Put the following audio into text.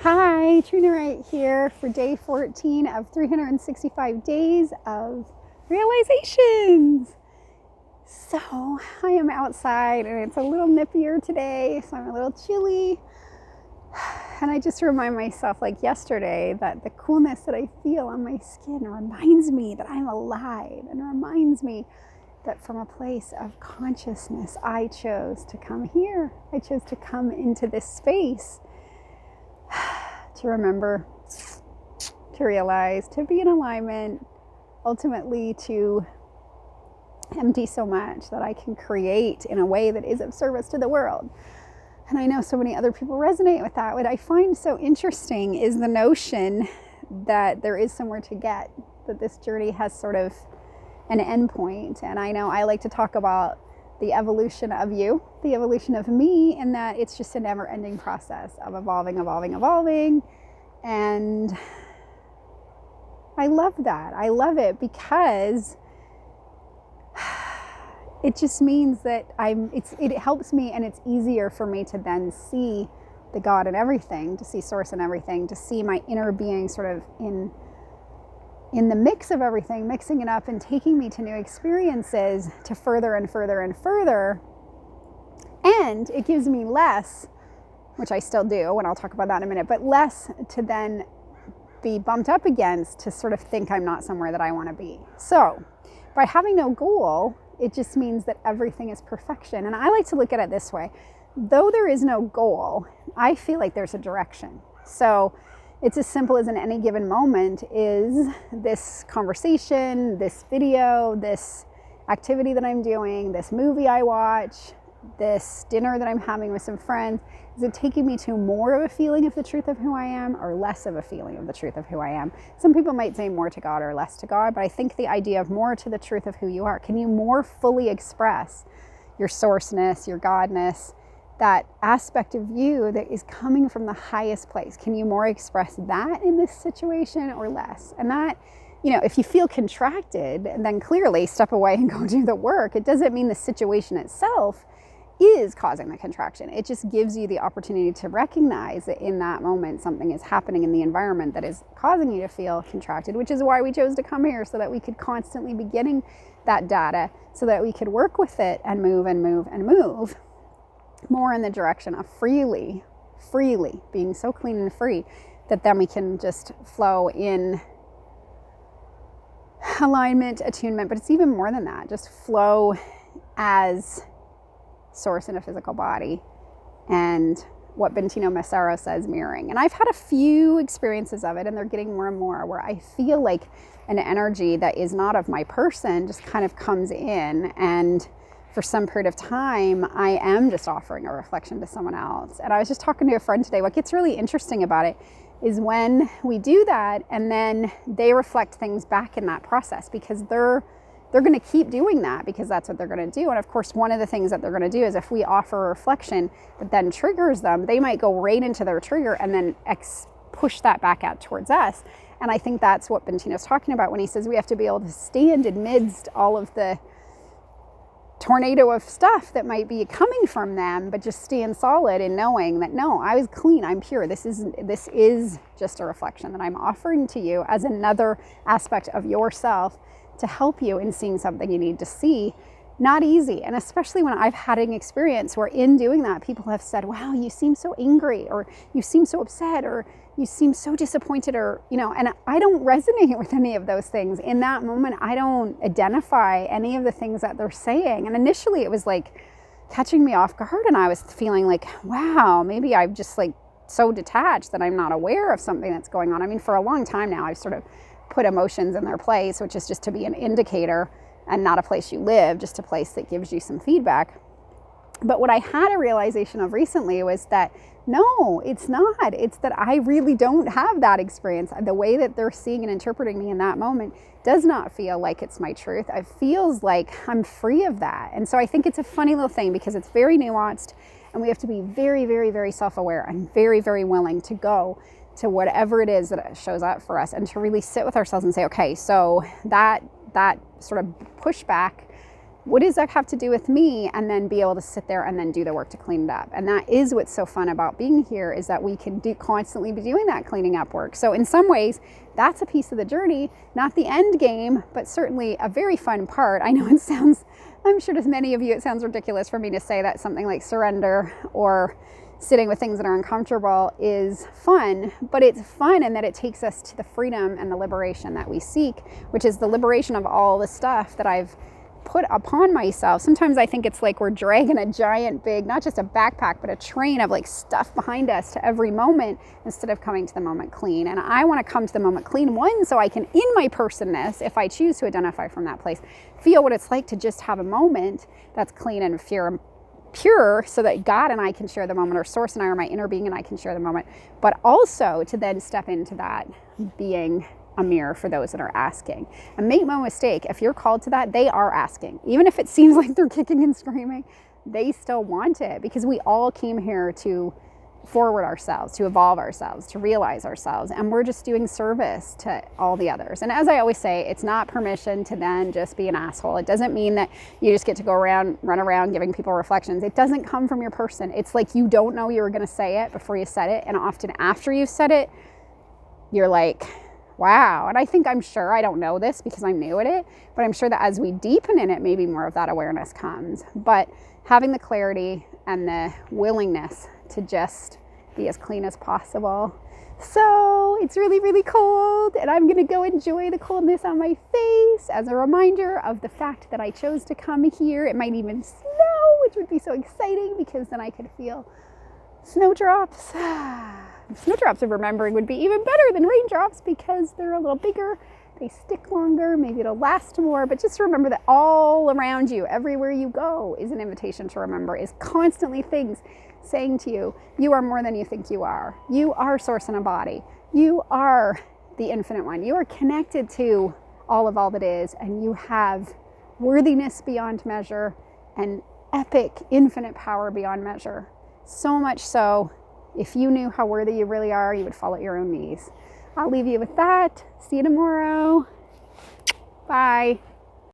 Hi, Trina right here for day 14 of 365 days of realizations. So I am outside and it's a little nippier today, so I'm a little chilly. And I just remind myself, like yesterday, that the coolness that I feel on my skin reminds me that I'm alive and reminds me that from a place of consciousness, I chose to come here. I chose to come into this space to remember, to realize, to be in alignment, ultimately to empty so much that I can create in a way that is of service to the world. And I know so many other people resonate with that. What I find so interesting is the notion that there is somewhere to get, that this journey has sort of an endpoint. And I know I like to talk about the evolution of you, the evolution of me, and that it's just a never-ending process of evolving. And I love that. I love it because it just means that it helps me, and it's easier for me to then see the God in everything, to see source in everything, to see my inner being sort of in the mix of everything, mixing it up and taking me to new experiences to further and further and further. And it gives me less, which I still do, and I'll talk about that in a minute, but less to then be bumped up against, to sort of think I'm not somewhere that I want to be. So by having no goal, it just means that everything is perfection. And I like to look at it this way. Though there is no goal, I feel like there's a direction. So it's as simple as in any given moment is this conversation, this video, this activity that I'm doing, this movie I watch, this dinner that I'm having with some friends. Is it taking me to more of a feeling of the truth of who I am, or less of a feeling of the truth of who I am? Some people might say more to God or less to God, but I think the idea of more to the truth of who you are. Can you more fully express your sourceness, your godness, that aspect of you that is coming from the highest place? Can you more express that in this situation or less? And that, if you feel contracted, then clearly step away and go do the work. It doesn't mean the situation itself is causing the contraction. It just gives you the opportunity to recognize that in that moment something is happening in the environment that is causing you to feel contracted, which is why we chose to come here, so that we could constantly be getting that data, so that we could work with it and move more in the direction of freely being so clean and free that then we can just flow in alignment, attunement. But it's even more than that, just flow as source in a physical body, and what Bentino Massaro says, mirroring. And I've had a few experiences of it, and they're getting more and more, where I feel like an energy that is not of my person just kind of comes in, and for some period of time I am just offering a reflection to someone else. And I was just talking to a friend today. What gets really interesting about it is when we do that, and then they reflect things back in that process, because they're going to keep doing that, because that's what they're going to do. And of course, one of the things that they're going to do is, if we offer a reflection that then triggers them, they might go right into their trigger and then push that back out towards us. And I think that's what Bentino's talking about when he says we have to be able to stand amidst all of the tornado of stuff that might be coming from them, but just stand solid in knowing that, no, I was clean, I'm pure. This is just a reflection that I'm offering to you as another aspect of yourself, to help you in seeing something you need to see. Not easy. And especially when I've had an experience where in doing that, people have said, wow, you seem so angry, or you seem so upset, or you seem so disappointed, or, and I don't resonate with any of those things. In that moment, I don't identify any of the things that they're saying. And initially it was like catching me off guard, and I was feeling like, wow, maybe I'm just like so detached that I'm not aware of something that's going on. I mean, for a long time now, I've sort of put emotions in their place, which is just to be an indicator and not a place you live, just a place that gives you some feedback. But what I had a realization of recently was that, no, it's not. It's that I really don't have that experience. The way that they're seeing and interpreting me in that moment does not feel like it's my truth. It feels like I'm free of that. And so I think it's a funny little thing, because it's very nuanced, and we have to be very, very, very self-aware and very, very willing to go to whatever it is that shows up for us, and to really sit with ourselves and say, okay, so that sort of pushback what does that have to do with me? And then be able to sit there and then do the work to clean it up. And that is what's so fun about being here, is that we can constantly be doing that cleaning up work. So in some ways, that's a piece of the journey, not the end game, but certainly a very fun part. I know it sounds, I'm sure to many of you, it sounds ridiculous for me to say that something like surrender or sitting with things that are uncomfortable is fun, but it's fun in that it takes us to the freedom and the liberation that we seek, which is the liberation of all the stuff that I've put upon myself. Sometimes I think it's like we're dragging a giant big, not just a backpack, but a train of like stuff behind us to every moment, instead of coming to the moment clean. And I want to come to the moment clean, one, so I can, in my personness, if I choose to identify from that place, feel what it's like to just have a moment that's clean and pure, so that God and I can share the moment, or Source and I, or my inner being and I can share the moment, but also to then step into that being a mirror for those that are asking. And make no mistake, if you're called to that, they are asking. Even if it seems like they're kicking and screaming, they still want it, because we all came here to forward ourselves, to evolve ourselves, to realize ourselves, and we're just doing service to all the others. And as I always say, it's not permission to then just be an asshole. It doesn't mean that you just get to go around, run around giving people reflections. It doesn't come from your person. It's like you don't know you were going to say it before you said it, and often after you said it, you're like, wow. And I'm sure, I don't know this because I'm new at it, but I'm sure that as we deepen in it, maybe more of that awareness comes. But having the clarity and the willingness to just be as clean as possible. So it's really, really cold, and I'm gonna go enjoy the coldness on my face as a reminder of the fact that I chose to come here. It might even snow, which would be so exciting, because then I could feel snowdrops. Snowdrops of remembering would be even better than raindrops, because they're a little bigger, they stick longer, maybe it'll last more. But just remember that all around you, everywhere you go, is an invitation to remember, is constantly things saying to you, you are more than you think you are. You are Source in a body. You are the infinite one. You are connected to all that is, and you have worthiness beyond measure and epic, infinite power beyond measure. So much so, if you knew how worthy you really are, you would fall at your own knees. I'll leave you with that. See you tomorrow. Bye.